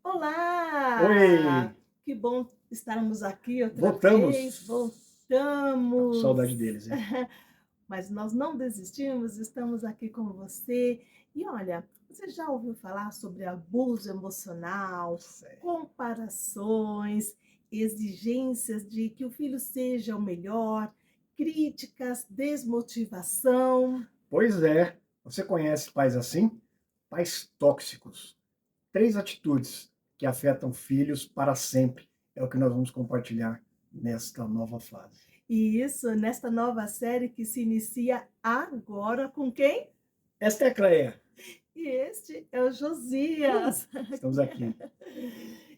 Oi, Olá! Que bom estarmos aqui outra vez. voltamos. Tá com Voltamos. saudade deles, hein? Mas nós não desistimos, estamos aqui com você. E olha, você já ouviu falar sobre abuso emocional, Sei. comparações, exigências de que o filho seja o melhor, críticas, desmotivação? Pois é, você conhece pais assim? Pais tóxicos. Três atitudes que afetam filhos para sempre. É o que nós vamos compartilhar nesta nova fase. E isso nesta nova série que se inicia agora com quem? Esta é a Cleia. E este é o Josias. Estamos aqui.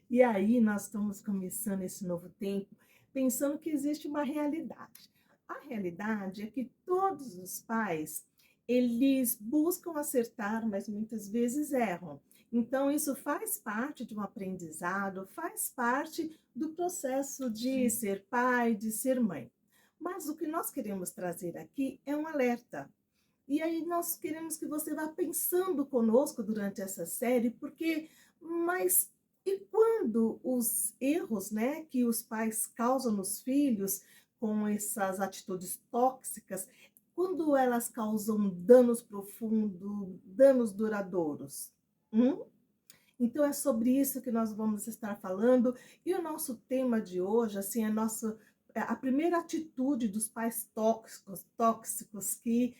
E aí nós estamos começando esse novo tempo pensando que existe uma realidade. A realidade é que todos os pais, eles buscam acertar, mas muitas vezes erram. Então isso faz parte de um aprendizado, faz parte do processo de Sim. ser pai, de ser mãe. Mas o que nós queremos trazer aqui é um alerta. E aí nós queremos que você vá pensando conosco durante essa série, porque mas e quando os erros, né, que os pais causam nos filhos com essas atitudes tóxicas, quando elas causam danos profundos, danos duradouros? Hum? Então é sobre isso que nós vamos estar falando. E o nosso tema de hoje, assim, a primeira atitude dos pais tóxicos que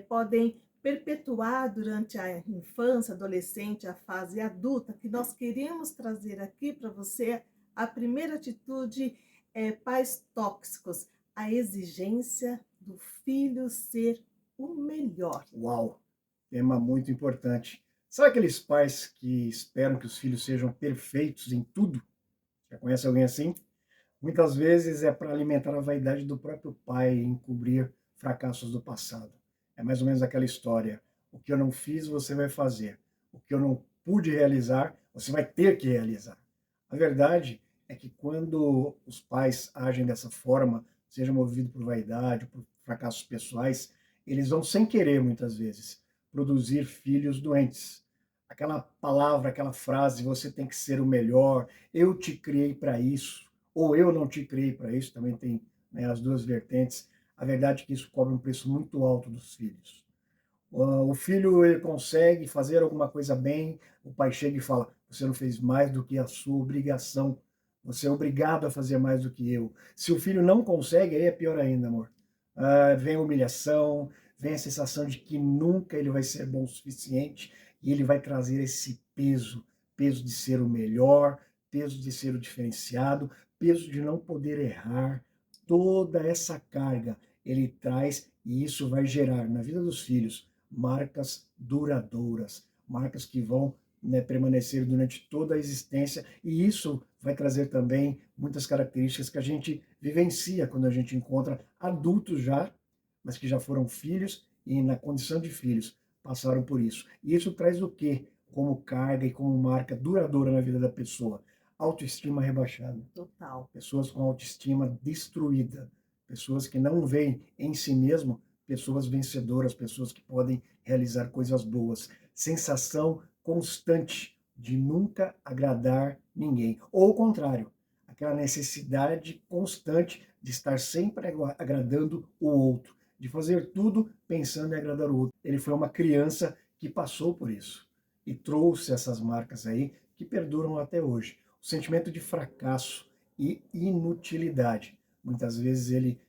podem perpetuar durante a infância, adolescente, a fase adulta, que nós queremos trazer aqui para você. A primeira atitude é pais tóxicos, a exigência do filho ser o melhor. Uau, tema muito importante. Sabe aqueles pais que esperam que os filhos sejam perfeitos em tudo? Já conhece alguém assim? Muitas vezes é para alimentar a vaidade do próprio pai e encobrir fracassos do passado. É mais ou menos aquela história: o que eu não fiz, você vai fazer. O que eu não pude realizar, você vai ter que realizar. A verdade é que quando os pais agem dessa forma, seja movido por vaidade, por fracassos pessoais, eles vão sem querer, muitas vezes, produzir filhos doentes. Aquela palavra, aquela frase, você tem que ser o melhor, eu te criei para isso, ou eu não te criei para isso, também tem, né, as duas vertentes. A verdade é que isso cobra um preço muito alto dos filhos. O filho ele consegue fazer alguma coisa bem, o pai chega e fala: você não fez mais do que a sua obrigação, você é obrigado a fazer mais do que eu. Se o filho não consegue, aí é pior ainda, amor. Vem a humilhação, vem a sensação de que nunca ele vai ser bom o suficiente e ele vai trazer esse peso, peso de ser o melhor, peso de ser o diferenciado, peso de não poder errar. Toda essa carga ele traz e isso vai gerar na vida dos filhos marcas duradouras, marcas que vão, né, permanecer durante toda a existência, e isso vai trazer também muitas características que a gente vivencia quando a gente encontra adultos já, mas que já foram filhos e na condição de filhos passaram por isso. E isso traz o quê? Como carga e como marca duradoura na vida da pessoa? Autoestima rebaixada, Total. pessoas com autoestima destruída, pessoas que não veem em si mesmo pessoas vencedoras, pessoas que podem realizar coisas boas, sensação constante de nunca agradar ninguém, ou o contrário, aquela necessidade constante de estar sempre agradando o outro, de fazer tudo pensando em agradar o outro. Ele foi uma criança que passou por isso e trouxe essas marcas aí que perduram até hoje. O sentimento de fracasso e inutilidade. Muitas vezes ele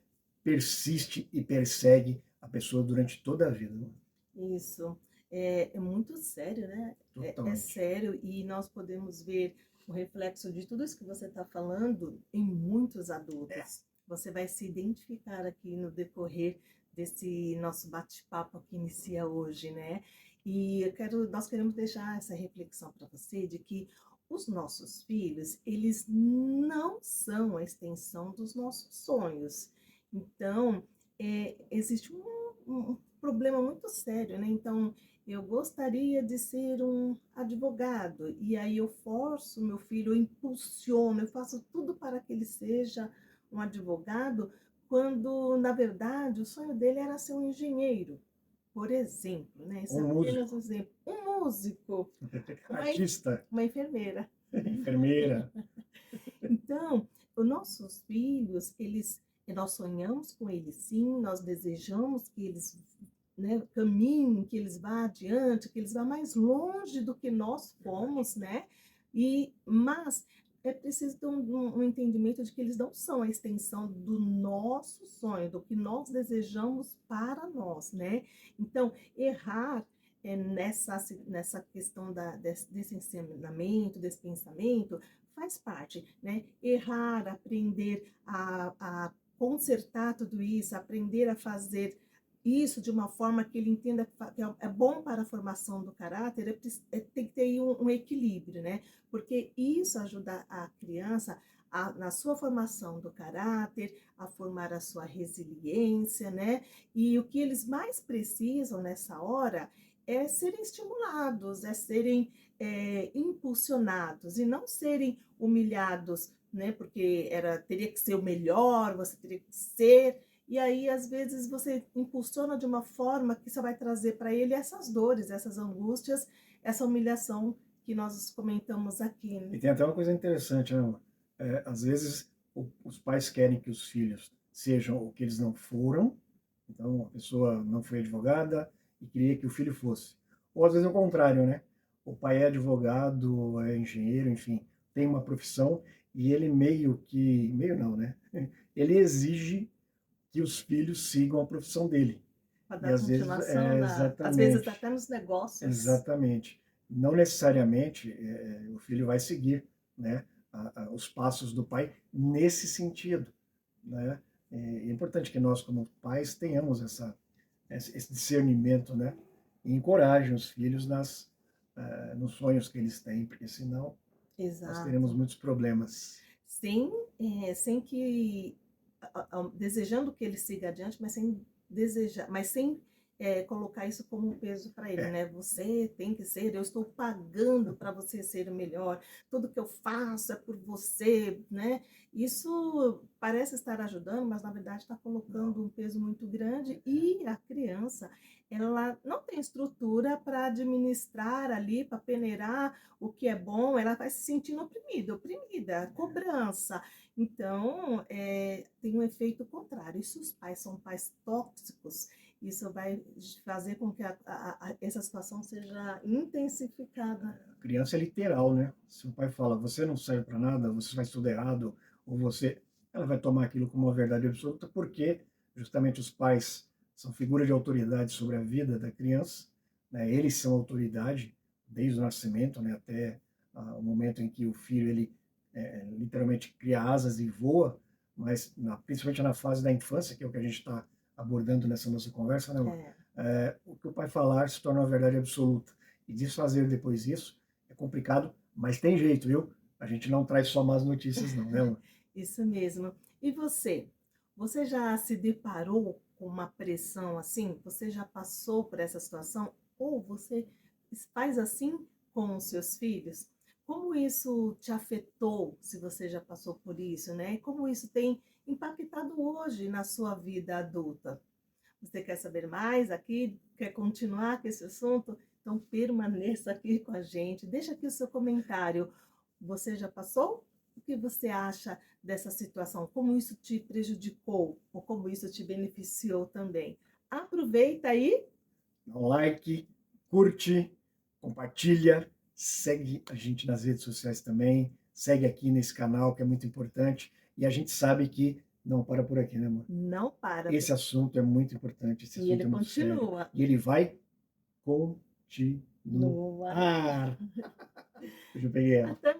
persiste e persegue a pessoa durante toda a vida. Né? Isso. É muito sério, né? É Totalmente. sério e nós podemos ver o reflexo de tudo isso que você está falando em muitos É. adultos. Você vai se identificar aqui no decorrer desse nosso bate-papo que inicia hoje, né? E nós queremos deixar essa reflexão para você de que os nossos filhos, eles não são a extensão dos nossos sonhos. Então, existe um problema muito sério, né? Então, eu gostaria de ser um advogado, e aí eu forço meu filho, eu impulsiono, eu faço tudo para que ele seja um advogado, quando, na verdade, o sonho dele era ser um engenheiro. Por exemplo, né, isso é Um apenas músico, um exemplo. Um músico, uma en artista, uma enfermeira. enfermeira. Então, os nossos filhos, nós sonhamos com eles sim, nós desejamos que eles, né, caminhem, que eles vá adiante, que eles vá mais longe do que nós fomos, né? Mas é preciso ter um entendimento de que eles não são a extensão do nosso sonho, do que nós desejamos para nós, né? Então, errar nessa questão desse ensinamento, desse pensamento, faz parte, né? Errar, aprender a consertar tudo isso, aprender a fazer isso de uma forma que ele entenda que é bom para a formação do caráter, tem que ter aí um equilíbrio, né? Porque isso ajuda a criança na sua formação do caráter, a formar a sua resiliência, né? E o que eles mais precisam nessa hora é serem estimulados, é serem impulsionados e não serem humilhados, né? Porque teria que ser o melhor, você teria que ser. E aí, às vezes, você impulsiona de uma forma que você vai trazer para ele essas dores, essas angústias, essa humilhação que nós comentamos aqui, E né? tem até uma coisa interessante, né, amor? Às vezes os pais querem que os filhos sejam o que eles não foram, então a pessoa não foi advogada e queria que o filho fosse. Ou às vezes é o contrário, né? O pai é advogado, é engenheiro, enfim, tem uma profissão e ele meio não, né? Ele exige que os filhos sigam a profissão dele. Para E dar às vezes, continuação, às vezes exatamente, até nos negócios. exatamente. Não necessariamente o filho vai seguir, né, os passos do pai nesse sentido, né? É importante que nós, como pais, tenhamos esse discernimento, né? E encorajem os filhos nos sonhos que eles têm, porque senão nós teremos Exato. muitos problemas. Sem, sem que desejando que ele siga adiante, mas sem desejar, mas sem colocar isso como um peso para ele, É, né? Você tem que ser, eu estou pagando para você ser o melhor, tudo que eu faço é por você, né? Isso parece estar ajudando, mas na verdade está colocando não, um peso muito grande e a criança, ela não tem estrutura para administrar ali, para peneirar o que é bom, ela vai se sentindo oprimida, oprimida, cobrança. Então, tem um efeito contrário. E se os pais são pais tóxicos, isso vai fazer com que essa situação seja intensificada. a criança é literal, né? Se o pai fala, você não serve para nada, você faz tudo errado, ou ela vai tomar aquilo como uma verdade absoluta, porque justamente os pais são figuras de autoridade sobre a vida da criança, né? Eles são autoridade desde o nascimento, né? Até o momento em que o filho ele literalmente cria asas e voa, mas principalmente na fase da infância, que é o que a gente está abordando nessa nossa conversa, né, amor? É, O que o pai falar se torna uma verdade absoluta. E desfazer depois isso é complicado, mas tem jeito, viu? A gente não traz só más notícias, não, né, amor? isso mesmo. E você? Você já se deparou com uma pressão assim? Você já passou por essa situação? Ou você faz assim com os seus filhos? Como isso te afetou, se você já passou por isso, né? Como isso tem impactado hoje na sua vida adulta? Você quer saber mais aqui? Quer continuar com esse assunto? Então permaneça aqui com a gente. Deixa aqui o seu comentário. Você já passou? O que você acha dessa situação? Como isso te prejudicou ou como isso te beneficiou também? Aproveita aí. Dá um like, curte, compartilha, segue a gente nas redes sociais também, segue aqui nesse canal que é muito importante. E a gente sabe que não para por aqui, né, amor? Não para. Esse assunto é muito importante, esse E ele assunto é muito sério. continua. E ele vai continuar. Noa. Hoje eu peguei ela. Até